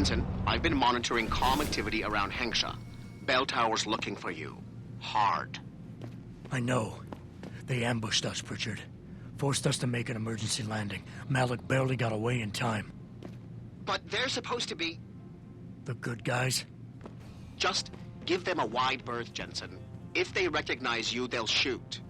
Jensen, I've been monitoring comm activity around Hengsha. Bell Tower's looking for you. Hard. I know. They ambushed us, Pritchard. Forced us to make an emergency landing. Malik barely got away in time. But they're supposed to be... The good guys? Just give them a wide berth, Jensen. If they recognize you, they'll shoot.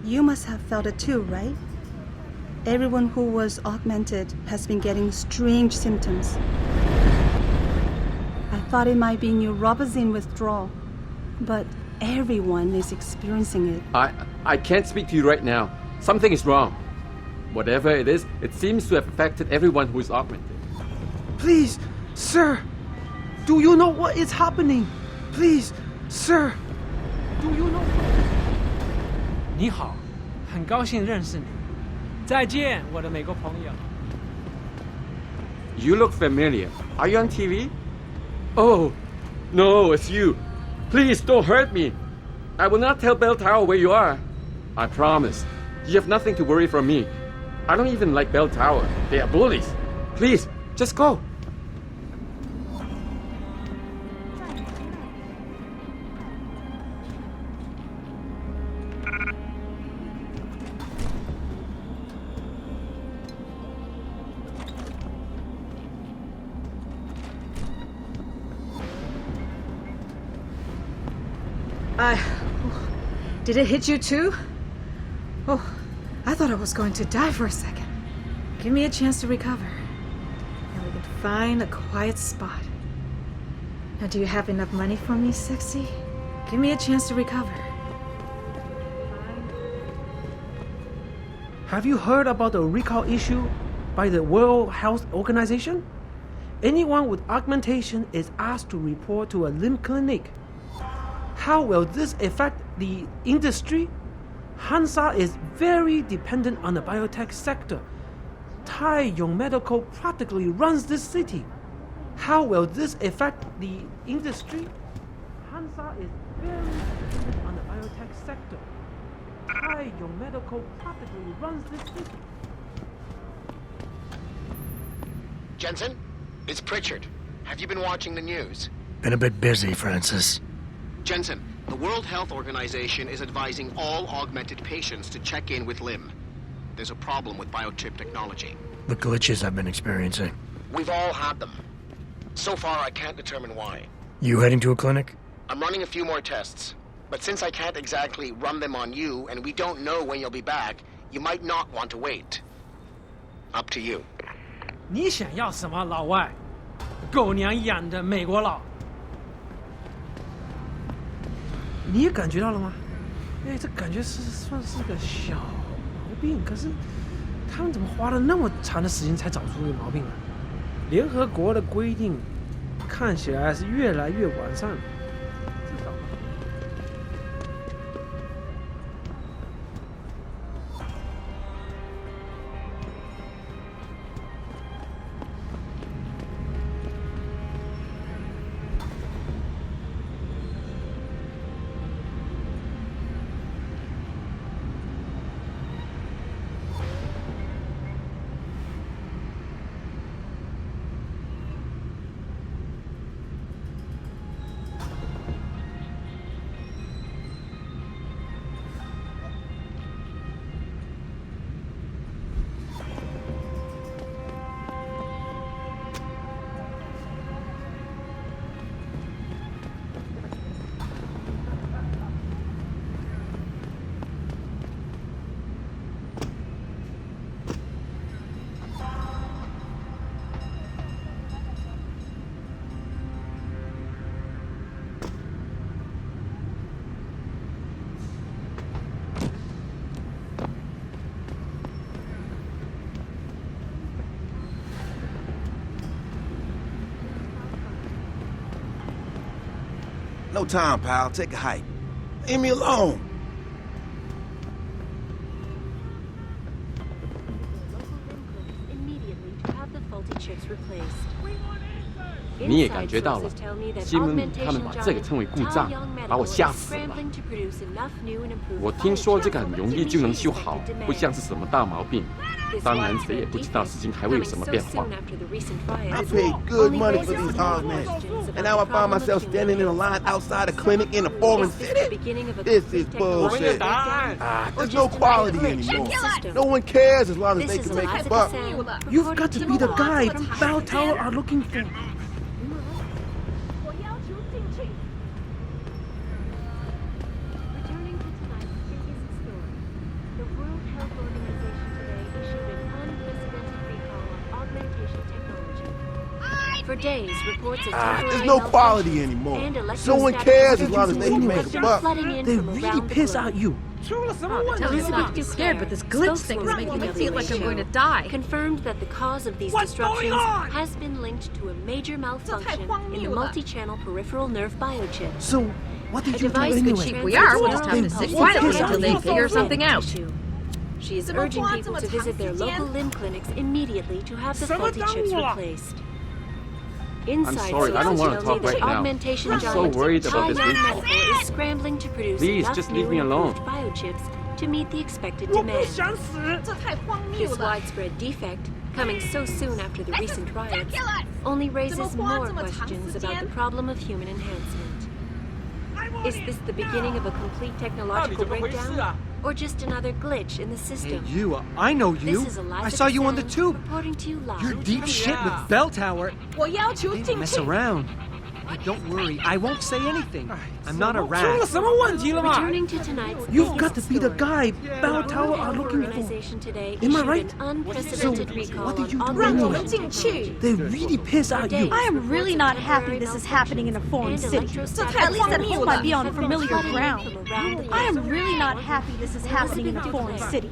You must have felt it too, right? Everyone who was augmented has been getting strange symptoms. I thought it might be neuropozyne withdrawal, but everyone is experiencing it. I can't speak to you right now. Something is wrong. Whatever it is, it seems to have affected everyone who is augmented. Please, sir, do you know what is happening? Please, sir, do you know what... 你好，很高兴认识你。再见，我的美国朋友。You look familiar. Are you on TV? Oh, no, it's you. Please don't hurt me. I will not tell Bell Tower where you are. I promise. You have nothing to worry from me. I don't even like Bell Tower. They are bullies. Please, just go. Did it hit you too? Oh, I thought I was going to die for a second. Give me a chance to recover. And we can find a quiet spot. Now, do you have enough money for me, sexy? Give me a chance to recover. Have you heard about the recall issue by the World Health Organization? Anyone with augmentation is asked to report to a limb clinic. How will this affect the industry? Hansa is very dependent on the biotech sector. Taiyong Medical practically runs this city. How will this affect the industry? Hansa is very dependent on the biotech sector. Taiyong Medical practically runs this city. Jensen, it's Pritchard. Have you been watching the news? Been a bit busy, Francis. Jensen, the World Health Organization is advising all augmented patients to check in with Lim. There's a problem with biochip technology. The glitches I've been experiencing. We've all had them. So far, I can't determine why. You heading to a clinic? I'm running a few more tests. But since I can't exactly run them on you, and we don't know when you'll be back, you might not want to wait. Up to you. 你想要什么，老外？狗娘养的美国佬！你也感觉到了吗？哎，这感觉算是个小毛病，可是他们怎么花了那么长的时间才找出这个毛病啊？联合国的规定看起来是越来越完善。No time, pal. Take a hike. Leave me alone. Immediately to have the faulty chips replaced. 你也感觉到了，西蒙他们把这个称为故障，把我吓死了。我听说这个很容易就能修好，不像是什么大毛病。当然，谁也不知道事情还会有什么变化。I paid good money for these augments, and now I find myself standing in a line outside a clinic in a foreign city. This is bullshit. There's no quality anymore. No one cares as long as they can make a buck. You've got to be the guy Bell Tower are looking for. Returning to tonight's biggest story, the World Health Organization today issued an unprecedented recall on augmentation technology. For days, reports of temporary There's no quality malfunctions anymore. and No one cares as long as they can have make a been buck. flooding in They from really around the piss globe. out you. Elizabeth too scared, but this glitch thing is making me feel like I'm going to die. Confirmed that the cause of these disruptions has been linked to a major malfunction in the multi-channel peripheral nerve biochip. So, what did A you do device which anyway? transmits We are. We'll neural just have to impulses sit quietly piss until out they you. figure something out. She is urging people to visit their local limb clinics immediately to have the faulty chips replaced. I'm sorry, I don't want to talk right now. Augmentation I'm so giant worried about this Haywire recall. Medical is scrambling to produce Please, enough just new leave me and alone. improved biochips to meet the expected demand. This widespread defect, coming so soon after the recent riots, only raises more questions about the problem of human enhancement. Is this the beginning of a complete technological breakdown, or just another glitch in the system? You, I know This you. is Eliza I saw you on the Cassell tube. reporting to you live. You're deep shit with Bell Tower. Hey, mess around. Hey, don't worry, I won't say anything. I'm not a rat. Returning to tonight's You've got to biggest be the story. guy Bell Tower are looking for. Organization today Am I issued right? an unprecedented So, recall what did you on do anyway? augmentation technology. They really piss out you. I am really not happy this is happening in a foreign city. At least at home I'd be on familiar ground. I am really not happy this is happening in a foreign city.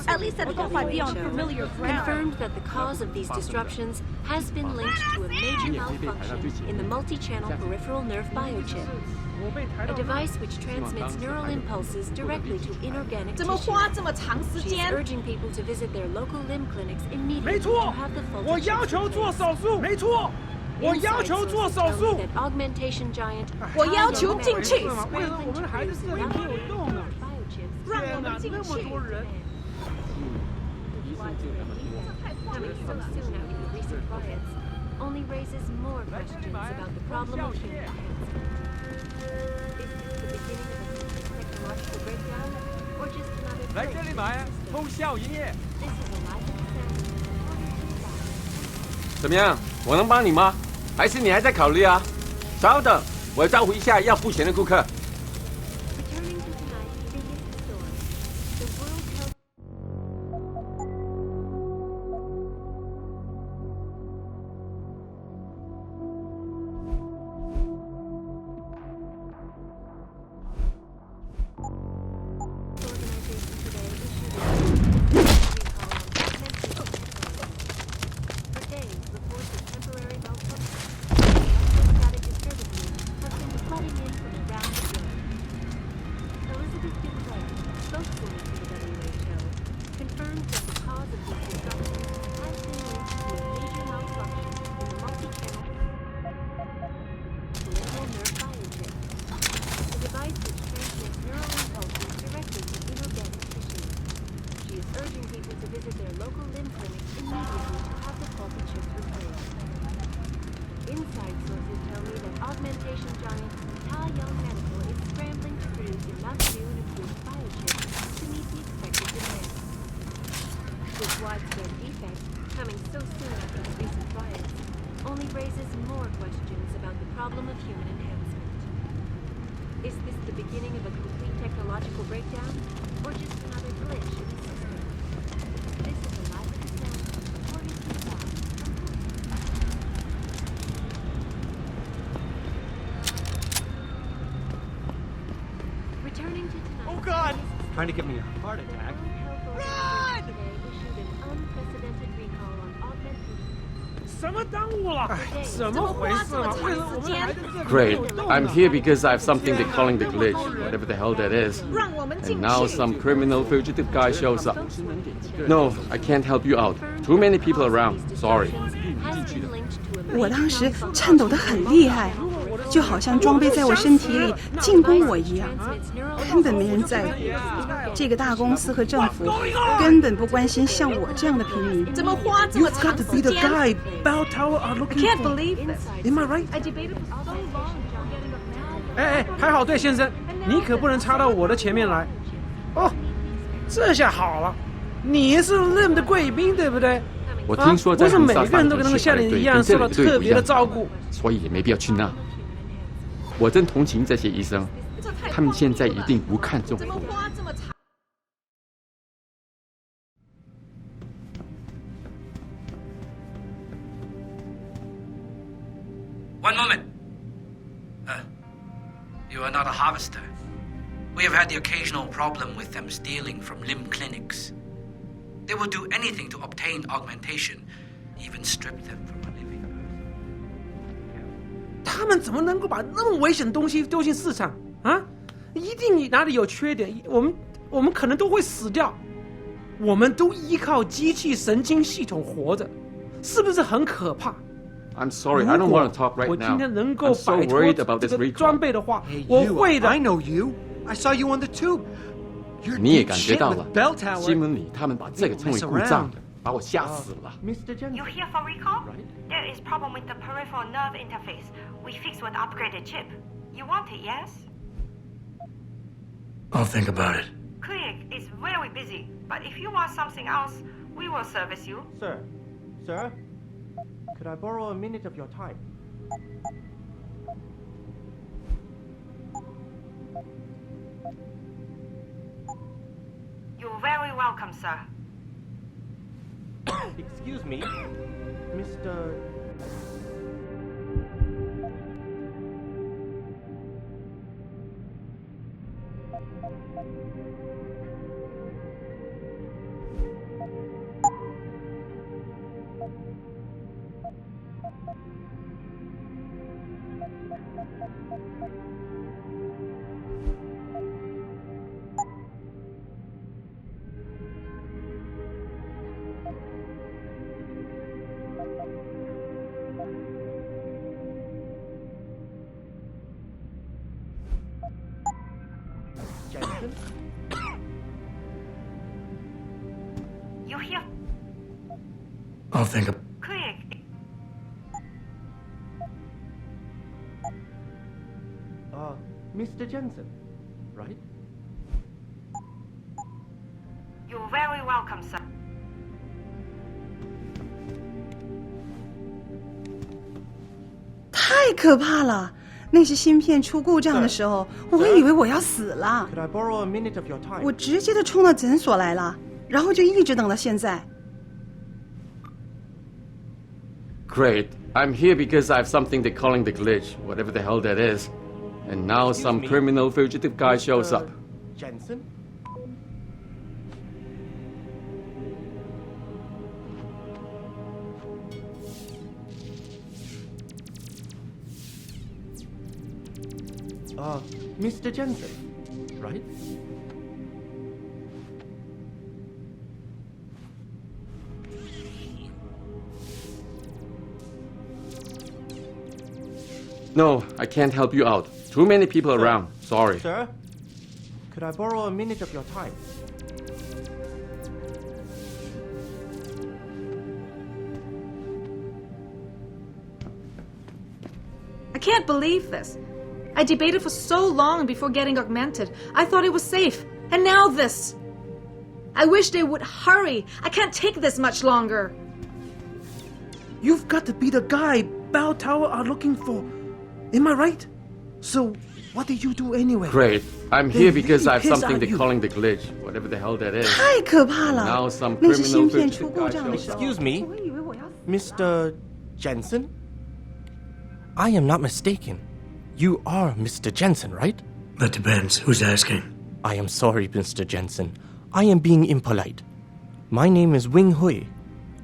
At least at home I'd be on familiar ground. Confirmed that the cause of these disruptions has been linked to a major malfunction in the multi-channel peripheral nerve biochip, a device which transmits neural impulses directly to inorganic tissue. She is urging people to visit their local limb clinics immediately to have the faulty chips replaced. Inside sources tell me that augmentation giant Hengsha and Augs is scrambling to produce enough neural biochips to meet the expected demand. Coming so soon after the recent riots only raises more questions about the problem of human enhancement. Is this the beginning of a complete technological breakdown, or just another glitch in the system? This is Eliza Cassell, reporting to you live. 怎么样？我能帮你吗？还是你还在考虑啊？稍等，我招呼一下要付钱的顾客。 Returning to tonight's biggest story, the World Health Organization today issued a recall on augmentation technology. For days, reports of temporary malfunction and electrostatic disturbances have been flooding in from around the globe. Elizabeth Duclair, spokeswoman for the WHO, confirmed that the cause of these disruptions has been linked to a major malfunction in the multi-channel peripheral nerve biochip, a device which transmits neural impulses directly to inorganic tissue. She is urging people to visit their local limb clinics immediately to have the faulty chips replaced. Inside sources tell me that augmentation giant Hengsha Medical is scrambling to produce enough new and improved biochips to meet the expected demand. This widespread defect, coming so soon after the recent riots, only raises more questions about the problem of human enhancement. Is this the beginning of a complete technological breakdown, or just another glitch in the system? This is Eliza Cassell, reporting to you live. Returning to tonight. Oh, God! Trying to give me a heart attack. Run! Today issued an unprecedented recall on augmentation. 什么耽误了？怎么回事嘛？为什么我们还在这里 Great. I'm here because I have something they're calling the glitch, whatever the hell that is. 让我们进 And now 去。 some criminal fugitive guy shows up. No, I can't help you out. Too many people around. Sorry. Has been linked to a 我当时颤抖得很厉害，就好像装备在我身体里进攻我一样，根本没人在乎。这个大公司和政府根本不关心像我这样的平民。怎么花这么 You've 长 got to 时 be the 间 guy Bell Tower are looking Can't for. believe this. Am I right? I debated for so long before getting a 哎，排好队，先生，你可不能插到我的前面来。哦，这下好了，你是 Lim 的贵宾，对不对？我听说在不是每恒沙个人都跟那个夏令营一样受到特别的照顾。所以也没必要去那。我真同情这些医生，他们现在一定不看重怎么我。花这么长？ One moment. You are not a harvester. We have had the occasional problem with them stealing from limb clinics. They will do anything to obtain augmentation, even strip them from a living earth. 他们怎么能够把那么危险的东西丢进市场啊？一定哪里有缺点，我们可能都会死掉。我们都依靠机器神经系统活着，是不是很可怕？ I'm sorry, I don't want to talk right 我 now. 今天能够 I'm so 摆脱 worried about 这 this 个 recall. 装备的话， Hey, 我 you, 会的。 I know you. I saw you on the tube. You're 你也 deep 感觉 shit 到 with 了 Bell Tower. 新闻里他们把这个称为故障的，把我吓死了。 Mr. Jensen. You here for recall? There is problem with the peripheral nerve interface. We fixed with upgraded chip. You want it, yes? I'll think about it. Clinic is very busy, but if you want something else, we will service you. Sir, could I borrow a minute of your time? You're very welcome, sir. Excuse me, Mr. Jensen? You here? I'll think of. Clinic. Mr. Jensen, right? You're very welcome, sir. 太可怕了！那些芯片出故障的时候，我以为我要死了。 Could I borrow a minute of your time? 我直接就冲到诊所来了，然后就一直等到现在。 Great. I'm here because I have something they're calling the glitch, whatever the hell that is. And now Excuse some me, criminal fugitive guy shows up. Jensen? Mr. Jensen, right? No, I can't help you out. Too many people around. Sorry. Sir, could I borrow a minute of your time? I can't believe this. I debated for so long before getting augmented. I thought it was safe. And now this. I wish they would hurry. I can't take this much longer. You've got to be the guy Bell Tower are looking for. Am I right? So, what did you do anyway? Great. I'm here They because I have really pissed something at they're you. calling the glitch, whatever the hell that is. 太可怕了 Now some！那些 criminal 芯片 fugitive 出故障的时候， Excuse me, 我以为我要死。 Mr. Jensen? I am not mistaken. You are Mr. Jensen, right? That depends. Who's asking? I am sorry, Mr. Jensen. I am being impolite. My name is Wing Hui.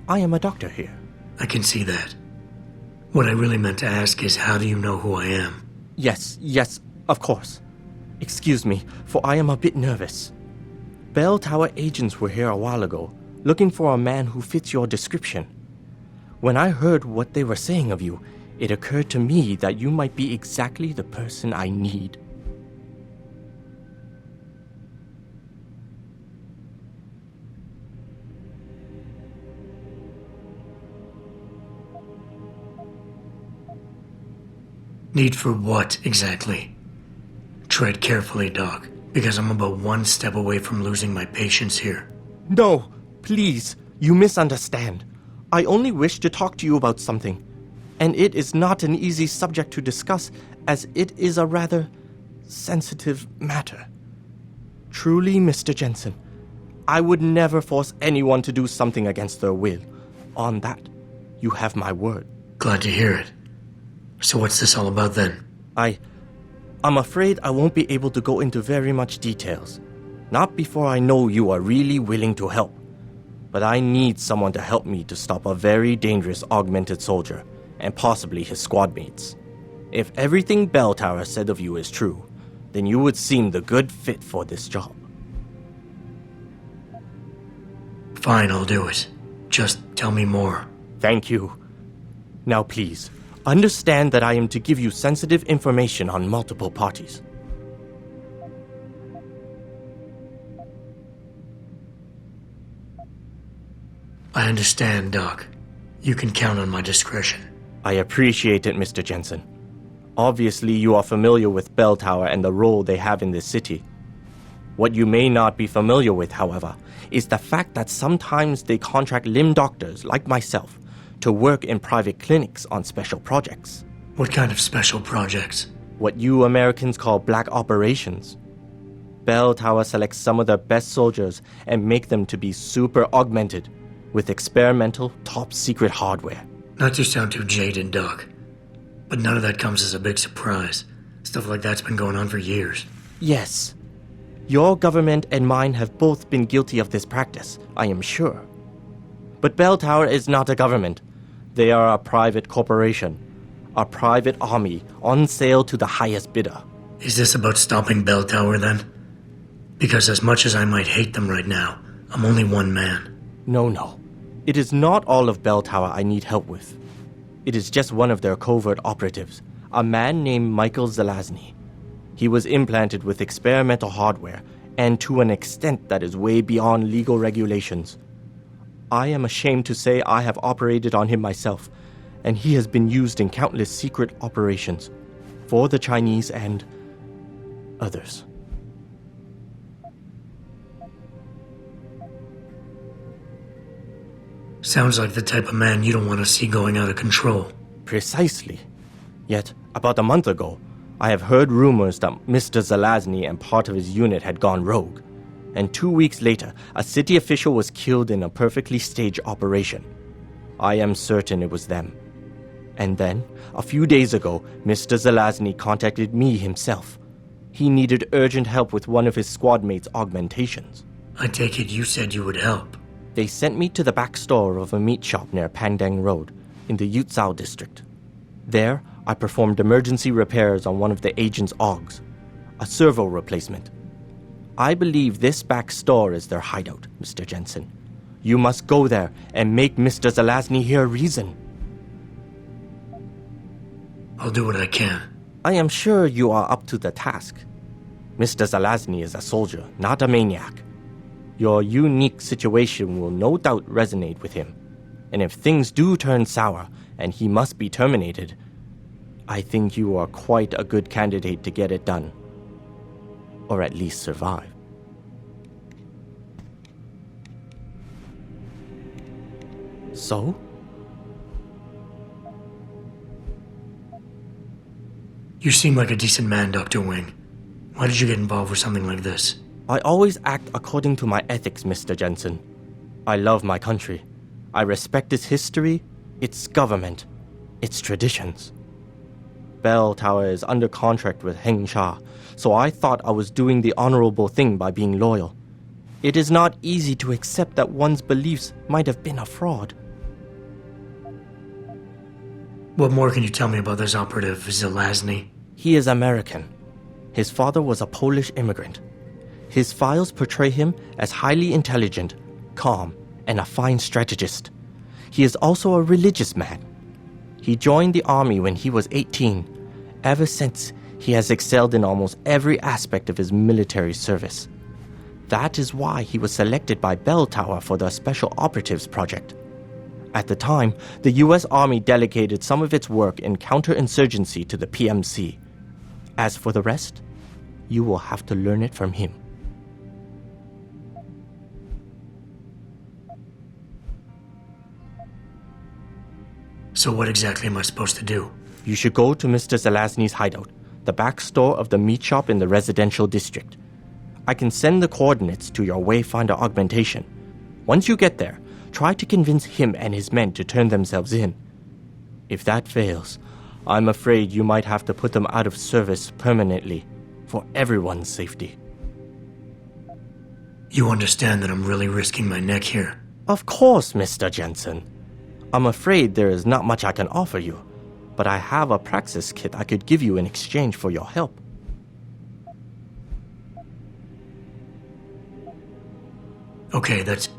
I am a doctor here. I can see that. What I really meant to ask is, how do you know who I am? Yes, of course. Excuse me, for I am a bit nervous. Bell Tower agents were here a while ago, looking for a man who fits your description. When I heard what they were saying of you, it occurred to me that you might be exactly the person I need. Need for what, exactly? Tread carefully, Doc, because I'm about one step away from losing my patience here. No, please, you misunderstand. I only wish to talk to you about something, and it is not an easy subject to discuss, as it is a rather sensitive matter. Truly, Mr. Jensen, I would never force anyone to do something against their will. On that, you have my word. Glad to hear it. So what's this all about then? I'm afraid I won't be able to go into very much details. Not before I know you are really willing to help. But I need someone to help me to stop a very dangerous augmented soldier, and possibly his squad mates. If everything Bell Tower said of you is true, then you would seem the good fit for this job. Fine, I'll do it. Just tell me more. Thank you. Now please, understand that I am to give you sensitive information on multiple parties. I understand, Doc. You can count on my discretion. I appreciate it, Mr. Jensen. Obviously, you are familiar with Bell Tower and the role they have in this city. What you may not be familiar with, however, is the fact that sometimes they contract limb doctors like myself to work in private clinics on special projects. What kind of special projects? What you Americans call black operations. Bell Tower selects some of their best soldiers and make them to be super augmented with experimental, top-secret hardware. Not to sound too jaded, Doc, but none of that comes as a big surprise. Stuff like that's been going on for years. Yes. Your government and mine have both been guilty of this practice, I am sure. But Bell Tower is not a government. They are a private corporation, a private army on sale to the highest bidder. Is this about stopping Bell Tower, then? Because as much as I might hate them right now, I'm only one man. No. It is not all of Bell Tower I need help with. It is just one of their covert operatives, a man named Michael Zelazny. He was implanted with experimental hardware, and to an extent that is way beyond legal regulations. I am ashamed to say I have operated on him myself, and he has been used in countless secret operations for the Chinese and others. Sounds like the type of man you don't want to see going out of control. Precisely. Yet, about a month ago, I have heard rumors that Mr. Zelazny and part of his unit had gone rogue. And 2 weeks later, a city official was killed in a perfectly staged operation. I am certain it was them. And then, a few days ago, Mr. Zelazny contacted me himself. He needed urgent help with one of his squad mates' augmentations. I take it you said you would help. They sent me to the back store of a meat shop near Pandang Road, in the Yutzao district. There, I performed emergency repairs on one of the agent's Augs, a servo replacement. I believe this back store is their hideout, Mr. Jensen. You must go there and make Mr. Zelazny hear reason. I'll do what I can. I am sure you are up to the task. Mr. Zelazny is a soldier, not a maniac. Your unique situation will no doubt resonate with him. And if things do turn sour and he must be terminated, I think you are quite a good candidate to get it done. Or at least survive. So? You seem like a decent man, Dr. Wing. Why did you get involved with something like this? I always act according to my ethics, Mr. Jensen. I love my country. I respect its history, its government, its traditions. Bell Tower is under contract with Hengsha, so I thought I was doing the honorable thing by being loyal. It is not easy to accept that one's beliefs might have been a fraud. What more can you tell me about this operative, Zelazny? He is American. His father was a Polish immigrant. His files portray him as highly intelligent, calm, and a fine strategist. He is also a religious man. He joined the army when he was 18. Ever since, he has excelled in almost every aspect of his military service. That is why he was selected by Bell Tower for the Special Operatives Project. At the time, the US Army delegated some of its work in counterinsurgency to the PMC. As for the rest, you will have to learn it from him. So what exactly am I supposed to do? You should go to Mr. Zelazny's hideout, the back store of the meat shop in the residential district. I can send the coordinates to your Wayfinder augmentation. Once you get there, try to convince him and his men to turn themselves in. If that fails, I'm afraid you might have to put them out of service permanently, for everyone's safety. You understand that I'm really risking my neck here? Of course, Mr. Jensen. I'm afraid there is not much I can offer you, but I have a praxis kit I could give you in exchange for your help. Okay, that's...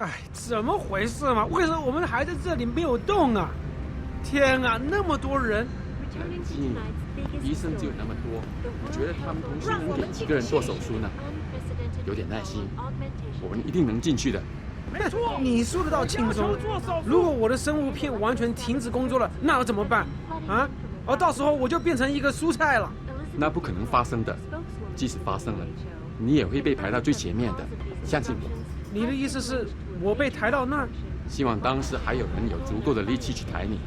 哎，怎么回事嘛？为什么我们还在这里没有动啊？天啊，那么多人！医生只有那么多，我觉得他们同时能给几个人做手术呢？有点耐心，我们一定能进去的。没错，你说得到轻松。如果我的生物片完全停止工作了，那要怎么办？啊？而到时候我就变成一个蔬菜了。那不可能发生的。即使发生了，你也会被排到最前面的，相信我。你的意思是我被抬到那儿？希望当时还有人有足够的力气去抬你。